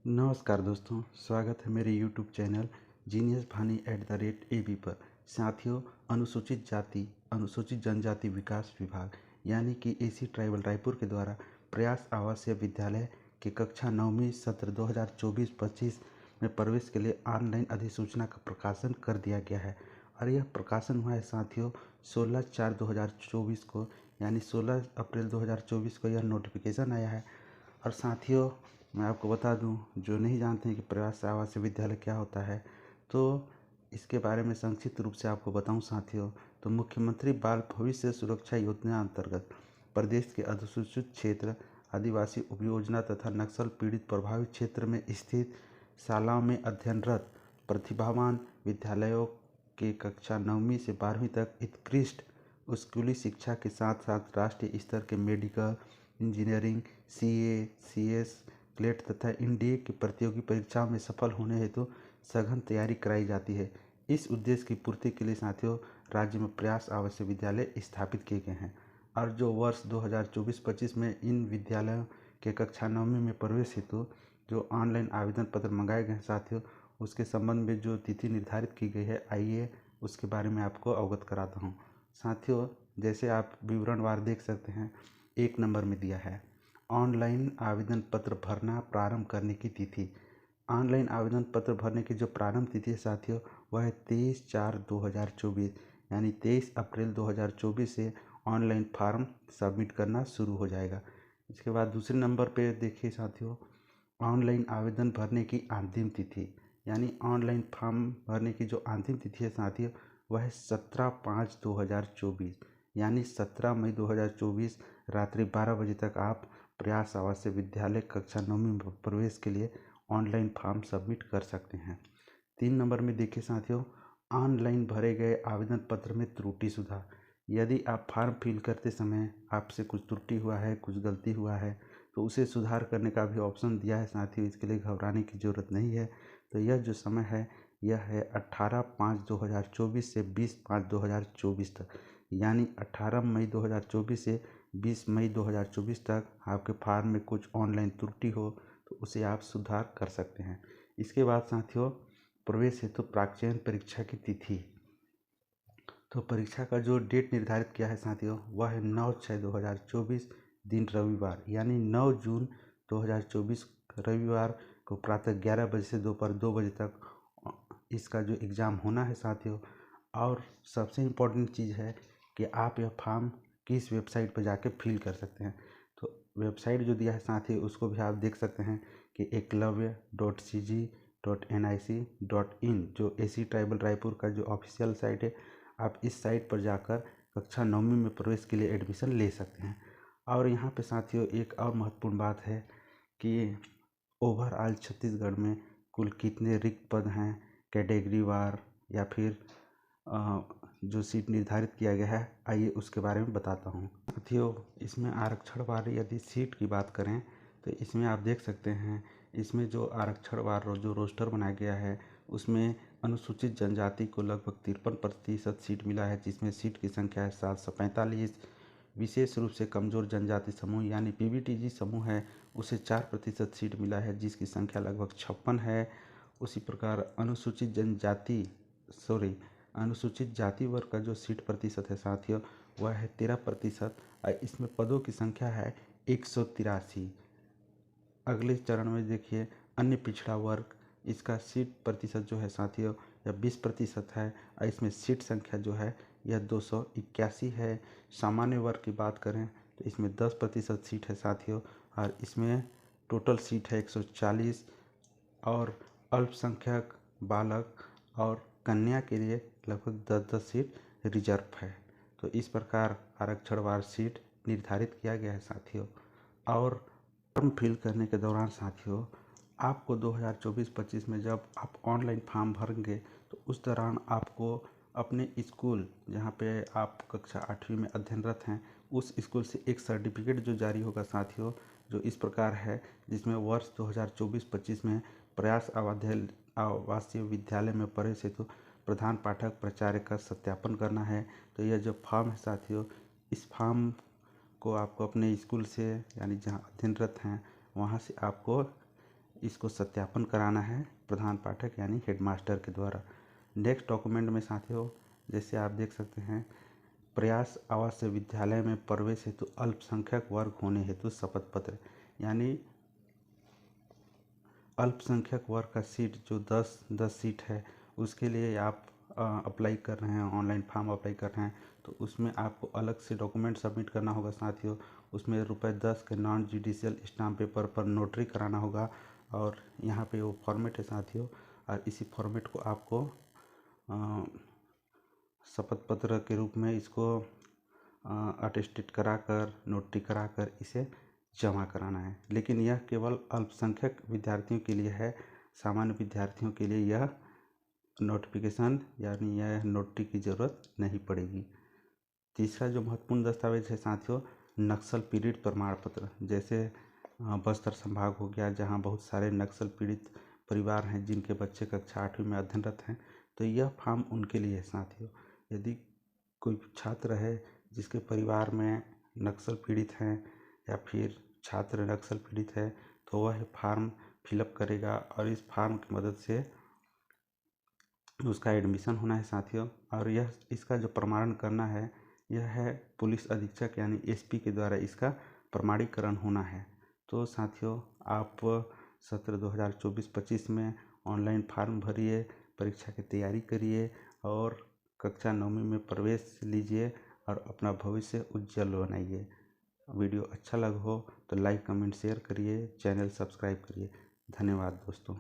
नमस्कार दोस्तों, स्वागत है मेरे YouTube चैनल जीनियस भानी @AB पर। साथियों, अनुसूचित जाति अनुसूचित जनजाति विकास विभाग यानी कि एसी ट्राइबल रायपुर के द्वारा प्रयास आवासीय विद्यालय के कक्षा 9वीं सत्र 2024-25 में प्रवेश के लिए ऑनलाइन अधिसूचना का प्रकाशन कर दिया गया है। और यह प्रकाशन हुआ है साथियों 16/4/2024 को, यानी 16 अप्रैल 2024 को यह नोटिफिकेशन आया है। और साथियों, मैं आपको बता दूं, जो नहीं जानते हैं कि प्रयास आवासीय विद्यालय क्या होता है, तो इसके बारे में संक्षिप्त रूप से आपको बताऊं साथियों। तो मुख्यमंत्री बाल भविष्य सुरक्षा योजना अंतर्गत प्रदेश के अनुसूचित क्षेत्र, आदिवासी उपयोजना तथा नक्सल पीड़ित प्रभावित क्षेत्र में स्थित शालाओं में अध्ययनरत प्रतिभावान विद्यालयों के कक्षा 9वीं से 12वीं तक उत्कृष्ट स्कूली शिक्षा के साथ साथ राष्ट्रीय स्तर के medical, engineering, CA, CS, CLAT तथा एनडीए की प्रतियोगी परीक्षाओं में सफल होने हेतु सघन तैयारी कराई जाती है। इस उद्देश्य की पूर्ति के लिए साथियों राज्य में प्रयास आवासीय विद्यालय स्थापित किए गए हैं। और जो वर्ष 2024-25 में इन विद्यालयों के कक्षा 9वीं में प्रवेश हेतु जो ऑनलाइन आवेदन पत्र मंगाए गए हैं साथियों, उसके संबंध में जो तिथि निर्धारित की गई है, आइए उसके बारे में आपको अवगत कराता हूँ। साथियों, जैसे आप विवरणवार देख सकते हैं, 1 नंबर में दिया है ऑनलाइन आवेदन पत्र भरना प्रारंभ करने की तिथि। ऑनलाइन आवेदन पत्र भरने की जो प्रारंभ तिथि है साथियों, वह है 23/4/2024, यानी 23 अप्रैल 2024 से ऑनलाइन फॉर्म सबमिट करना शुरू हो जाएगा। इसके बाद दूसरे नंबर पे देखिए साथियों, ऑनलाइन आवेदन भरने की अंतिम तिथि, यानी ऑनलाइन फॉर्म भरने की जो अंतिम तिथि है साथियों, वह है 17/5/2024, यानी 17 मई 2024 रात्रि 12 बजे तक आप प्रयास आवासीय विद्यालय कक्षा 9वीं में प्रवेश के लिए ऑनलाइन फॉर्म सबमिट कर सकते हैं। 3 नंबर में देखिए साथियों, ऑनलाइन भरे गए आवेदन पत्र में त्रुटि सुधार। यदि आप फॉर्म फिल करते समय आपसे कुछ त्रुटि हुआ है, कुछ गलती हुआ है, तो उसे सुधार करने का भी ऑप्शन दिया है साथियों। इसके लिए घबराने की ज़रूरत नहीं है। तो यह जो समय है, यह है 18/5/2024 से 20/5/2024 तक, यानी 18 मई 2024 से 20 मई 2024 तक आपके फॉर्म में कुछ ऑनलाइन त्रुटि हो तो उसे आप सुधार कर सकते हैं। इसके बाद साथियों, प्रवेश हेतु प्राक्चयन परीक्षा की तिथि। तो परीक्षा का जो डेट निर्धारित किया है साथियों, वह है 9/6/2024 दिन रविवार, यानी 9 जून 2024 रविवार को प्रातः 11 बजे से दोपहर 2 बजे तक इसका जो एग्ज़ाम होना है साथियों। और सबसे इम्पोर्टेंट चीज़ है कि आप यह फॉर्म किस वेबसाइट पर जाके फिल कर सकते हैं। तो वेबसाइट जो दिया है साथियों, उसको भी आप देख सकते हैं कि eklavya.cg.nic.in, जो एसी ट्राइबल रायपुर का जो ऑफिशियल साइट है, आप इस साइट पर जाकर कक्षा 9वीं में प्रवेश के लिए एडमिशन ले सकते हैं। और यहाँ पे साथियों एक और महत्वपूर्ण बात है कि ओवरऑल छत्तीसगढ़ में कुल कितने रिक्त पद हैं, कैटेगरी वार या फिर जो सीट निर्धारित किया गया है, आइए उसके बारे में बताता हूँ साथियों। इसमें आरक्षण वार यदि सीट की बात करें तो इसमें आप देख सकते हैं, इसमें जो आरक्षण वार जो रोस्टर बनाया गया है, उसमें अनुसूचित जनजाति को लगभग 53% सीट मिला है, जिसमें सीट की संख्या है 745। विशेष रूप से कमजोर जनजाति समूह यानी पीवीटीजी समूह है, उसे 4% सीट मिला है, जिसकी संख्या लगभग 56 है। उसी प्रकार अनुसूचित जाति वर्ग का जो सीट प्रतिशत है साथियों, वह है 13%। इसमें पदों की संख्या है 183। अगले चरण में देखिए अन्य पिछड़ा वर्ग, इसका सीट प्रतिशत जो है साथियों यह 20% है, और इसमें सीट संख्या जो है यह 281 है। सामान्य वर्ग की बात करें तो इसमें 10% सीट है साथियों, और इसमें टोटल सीट है 140। और अल्पसंख्यक, बालक और कन्या के लिए लगभग 10-10 सीट रिजर्व है। तो इस प्रकार आरक्षणवार सीट निर्धारित किया गया है साथियों। और फॉर्म फिल करने के दौरान साथियों, आपको 2024-25 में जब आप ऑनलाइन फॉर्म भरेंगे तो उस दौरान आपको अपने स्कूल जहाँ पे आप कक्षा 8वीं में अध्ययनरत हैं, उस स्कूल से एक सर्टिफिकेट जो जारी होगा साथियों, जो इस प्रकार है, जिसमें वर्ष 2024-25 में प्रयास आवासीय विद्यालय में प्रवेश हेतु प्रधान पाठक प्राचार्य का सत्यापन करना है। तो यह जो फॉर्म है साथियों, इस फॉर्म को आपको अपने स्कूल से, यानी जहाँ अध्ययनरत हैं, वहाँ से आपको इसको सत्यापन कराना है प्रधान पाठक यानी हेडमास्टर के द्वारा। नेक्स्ट डॉक्यूमेंट में साथियों जैसे आप देख सकते हैं, प्रयास आवासीय विद्यालय में प्रवेश हेतु अल्पसंख्यक वर्ग होने हेतु शपथ पत्र, यानी अल्पसंख्यक वर्ग का सीट जो 10 सीट है उसके लिए आप अप्लाई कर रहे हैं, ऑनलाइन फॉर्म अप्लाई कर रहे हैं, तो उसमें आपको अलग से डॉक्यूमेंट सबमिट करना होगा साथियों। उसमें ₹10 के नॉन जुडिशियल स्टाम्प पेपर पर नोटरी कराना होगा, और यहाँ पे वो फॉर्मेट है साथियों, और इसी फॉर्मेट को आपको शपथ पत्र के रूप में इसको अटेस्टेड कराकर, नोटरी कराकर इसे जमा कराना है। लेकिन यह केवल अल्पसंख्यक विद्यार्थियों के लिए है, सामान्य विद्यार्थियों के लिए यह नोटिफिकेशन यानी यह नोटरी की ज़रूरत नहीं पड़ेगी। तीसरा जो महत्वपूर्ण दस्तावेज है साथियों, नक्सल पीड़ित प्रमाण पत्र। जैसे बस्तर संभाग हो गया, जहां बहुत सारे नक्सल पीड़ित परिवार हैं जिनके बच्चे कक्षा 8वीं में अध्ययनरत हैं, तो यह फॉर्म उनके लिए है साथियों। यदि कोई छात्र है जिसके परिवार में नक्सल पीड़ित हैं या फिर छात्र नक्सल पीड़ित है, तो वह फॉर्म फिलअप करेगा और इस फॉर्म की मदद से उसका एडमिशन होना है साथियों। और यह इसका जो प्रमाणन करना है यह है पुलिस अधीक्षक यानी एसपी के द्वारा इसका प्रमाणीकरण होना है। तो साथियों आप सत्र 2024-25 में ऑनलाइन फॉर्म भरिए, परीक्षा की तैयारी करिए और कक्षा 9वीं में प्रवेश लीजिए और अपना भविष्य उज्जवल बनाइए। वीडियो अच्छा लगा हो तो लाइक कमेंट शेयर करिए, चैनल सब्सक्राइब करिए। धन्यवाद दोस्तों।